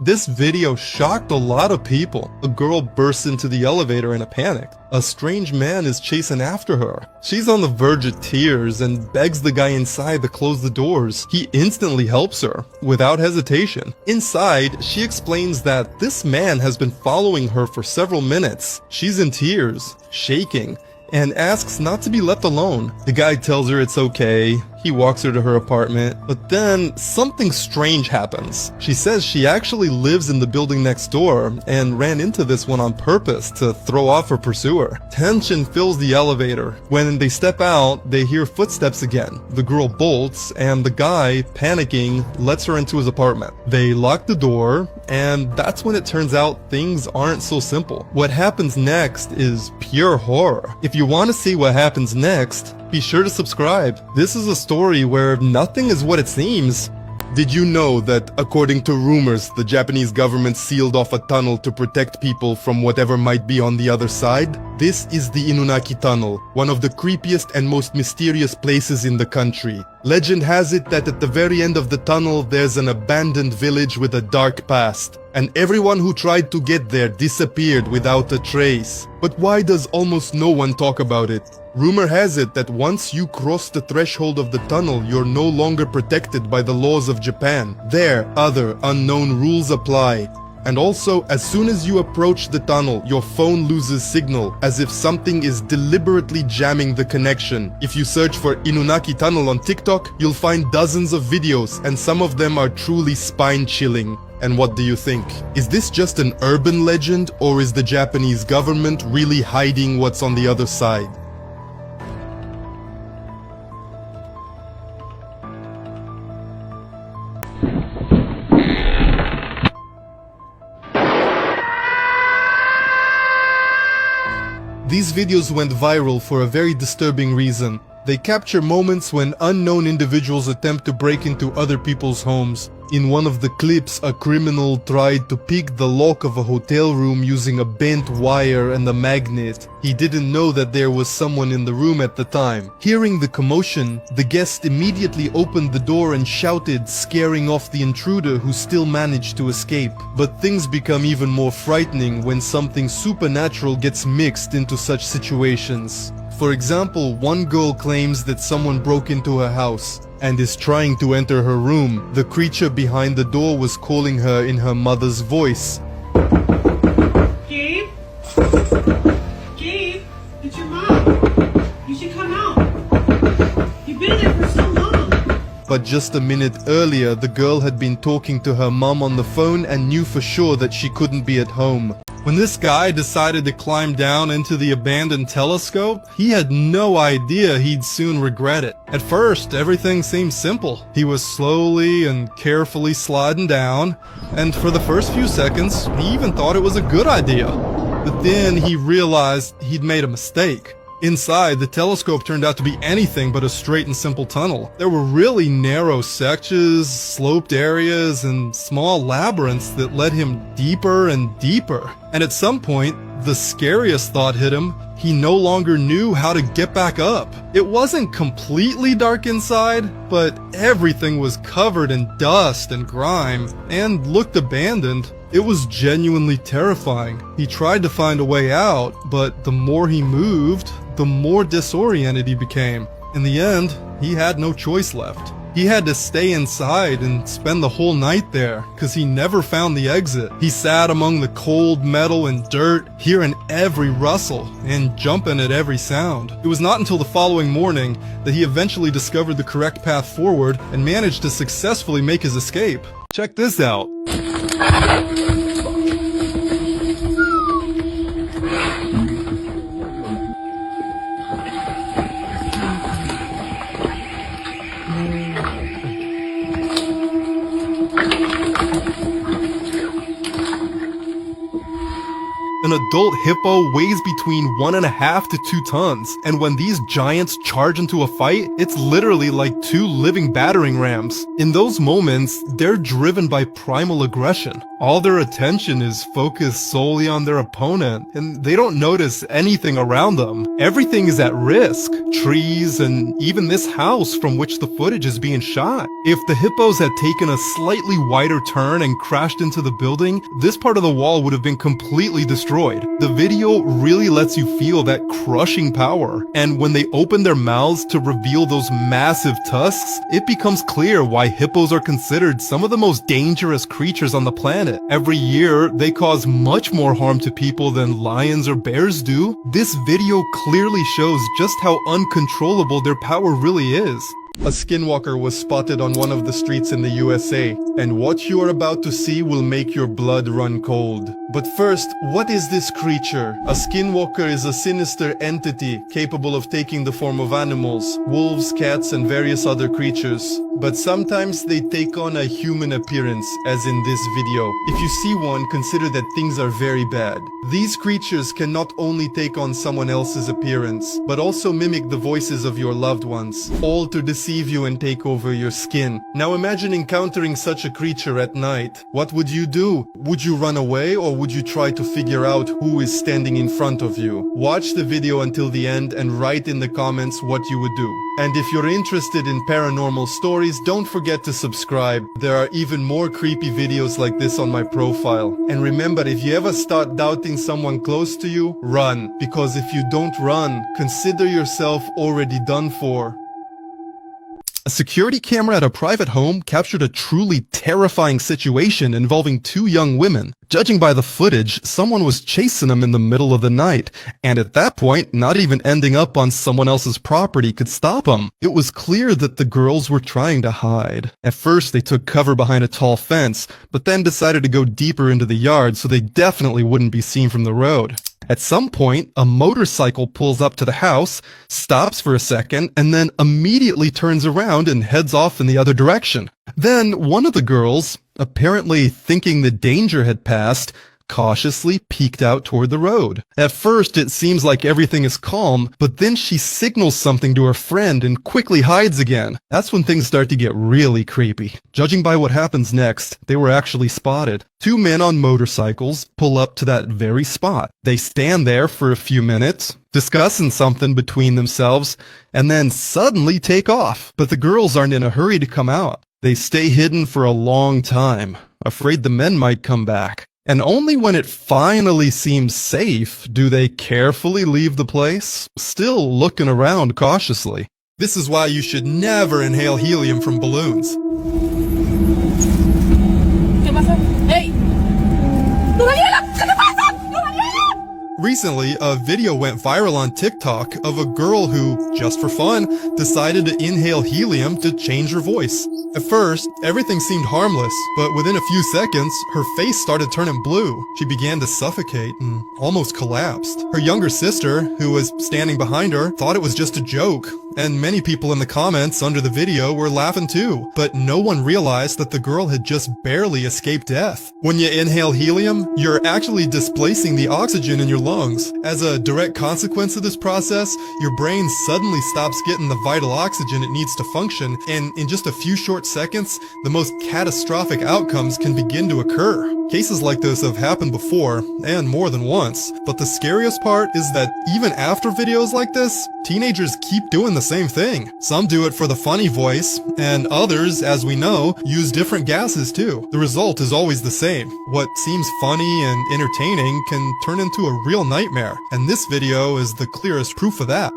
This video shocked a lot of people. A girl bursts into the elevator in a panic. A strange man is chasing after her. She's on the verge of tears and begs the guy inside to close the doors. He instantly helps her, without hesitation. Inside, she explains that this man has been following her for several minutes. She's in tears, shaking, and asks not to be left alone. The guy tells her it's okay. He walks her to her apartment, but then something strange happens. She says she actually lives in the building next door and ran into this one on purpose to throw off her pursuer. Tension fills the elevator. When they step out, they hear footsteps again. The girl bolts, and the guy, panicking, lets her into his apartment. They lock the door, and that's when it turns out things aren't so simple. What happens next is pure horror. If you want to see what happens next, be sure to subscribe. This is a story where nothing is what it seems. Did you know that, according to rumors, the Japanese government sealed off a tunnel to protect people from whatever might be on the other side? This is the Inunaki Tunnel, one of the creepiest and most mysterious places in the country. Legend has it that at the very end of the tunnel there's an abandoned village with a dark past, and everyone who tried to get there disappeared without a trace. But why does almost no one talk about it? Rumor has it that once you cross the threshold of the tunnel, you're no longer protected by the laws of Japan. There, other unknown rules apply. And also, as soon as you approach the tunnel, your phone loses signal, as if something is deliberately jamming the connection. If you search for Inunaki Tunnel on TikTok, you'll find dozens of videos, and some of them are truly spine-chilling. And what do you think? Is this just an urban legend, or is the Japanese government really hiding what's on the other side? These videos went viral for a very disturbing reason. They capture moments when unknown individuals attempt to break into other people's homes. In one of the clips, a criminal tried to pick the lock of a hotel room using a bent wire and a magnet. He didn't know that there was someone in the room at the time. Hearing the commotion, the guest immediately opened the door and shouted, scaring off the intruder, who still managed to escape. But things become even more frightening when something supernatural gets mixed into such situations. For example, one girl claims that someone broke into her house and is trying to enter her room. The creature behind the door was calling her in her mother's voice. Gabe? Gabe? It's your mom. You should come out. You've been there for so long. But just a minute earlier, the girl had been talking to her mom on the phone and knew for sure that she couldn't be at home. When this guy decided to climb down into the abandoned telescope, he had no idea he'd soon regret it. At first, everything seemed simple. He was slowly and carefully sliding down, and for the first few seconds, he even thought it was a good idea. But then he realized he'd made a mistake. Inside, the telescope turned out to be anything but a straight and simple tunnel. There were really narrow sections, sloped areas, and small labyrinths that led him deeper and deeper. And at some point, the scariest thought hit him. He no longer knew how to get back up. It wasn't completely dark inside, but everything was covered in dust and grime and looked abandoned. It was genuinely terrifying. He tried to find a way out, but the more he moved, the more disoriented he became. In the end, he had no choice left. He had to stay inside and spend the whole night there, cause he never found the exit. He sat among the cold metal and dirt, hearing every rustle and jumping at every sound. It was not until the following morning that he eventually discovered the correct path forward and managed to successfully make his escape. Check this out. An adult hippo weighs between 1.5 to 2 tons, and when these giants charge into a fight, it's literally like 2 living battering rams. In those moments, they're driven by primal aggression. All their attention is focused solely on their opponent, and they don't notice anything around them. Everything is at risk. Trees, and even this house from which the footage is being shot. If the hippos had taken a slightly wider turn and crashed into the building, this part of the wall would have been completely destroyed. The video really lets you feel that crushing power, and when they open their mouths to reveal those massive tusks, it becomes clear why hippos are considered some of the most dangerous creatures on the planet. Every year, they cause much more harm to people than lions or bears do. This video clearly shows just how uncontrollable their power really is. A skinwalker was spotted on one of the streets in the USA, and what you are about to see will make your blood run cold. But first, what is this creature? A skinwalker is a sinister entity capable of taking the form of animals, wolves, cats, and various other creatures. But sometimes they take on a human appearance, as in this video. If you see one, consider that things are very bad. These creatures can not only take on someone else's appearance, but also mimic the voices of your loved ones, all to deceive you and take over your skin. Now imagine encountering such a creature at night. What would you do? Would you run away, or would you try to figure out who is standing in front of you? Watch the video until the end and write in the comments what you would do. And if you're interested in paranormal stories, don't forget to subscribe. There are even more creepy videos like this on my profile. And remember, if you ever start doubting someone close to you, run. Because if you don't run, consider yourself already done for. A security camera at a private home captured a truly terrifying situation involving two young women. Judging by the footage, someone was chasing them in the middle of the night, and at that point, not even ending up on someone else's property could stop them. It was clear that the girls were trying to hide. At first, they took cover behind a tall fence, but then decided to go deeper into the yard so they definitely wouldn't be seen from the road. At some point, a motorcycle pulls up to the house, stops for a second, and then immediately turns around and heads off in the other direction. Then one of the girls, apparently thinking the danger had passed, cautiously peeked out toward the road. At first, it seems like everything is calm, but then she signals something to her friend and quickly hides again. That's when things start to get really creepy. Judging by what happens next, they were actually spotted. Two men on motorcycles pull up to that very spot. They stand there for a few minutes, discussing something between themselves, and then suddenly take off. But the girls aren't in a hurry to come out. They stay hidden for a long time, afraid the men might come back. And only when it finally seems safe do they carefully leave the place, still looking around cautiously. This is why you should never inhale helium from balloons. ¿Qué pasa? ¡Ey! ¡No, Daniela! ¿Qué te pasa? ¡No, Daniela! Recently, a video went viral on TikTok of a girl who, just for fun, decided to inhale helium to change her voice. At first, everything seemed harmless, but within a few seconds, her face started turning blue. She began to suffocate and almost collapsed. Her younger sister, who was standing behind her, thought it was just a joke, and many people in the comments under the video were laughing too, but no one realized that the girl had just barely escaped death. When you inhale helium, you're actually displacing the oxygen in your lungs. As a direct consequence of this process, your brain suddenly stops getting the vital oxygen it needs to function, and in just a few short seconds, the most catastrophic outcomes can begin to occur. Cases like this have happened before, and more than once, but the scariest part is that even after videos like this, teenagers keep doing the same thing. Some do it for the funny voice, and others, as we know, use different gases too. The result is always the same. What seems funny and entertaining can turn into a real nightmare, and this video is the clearest proof of that.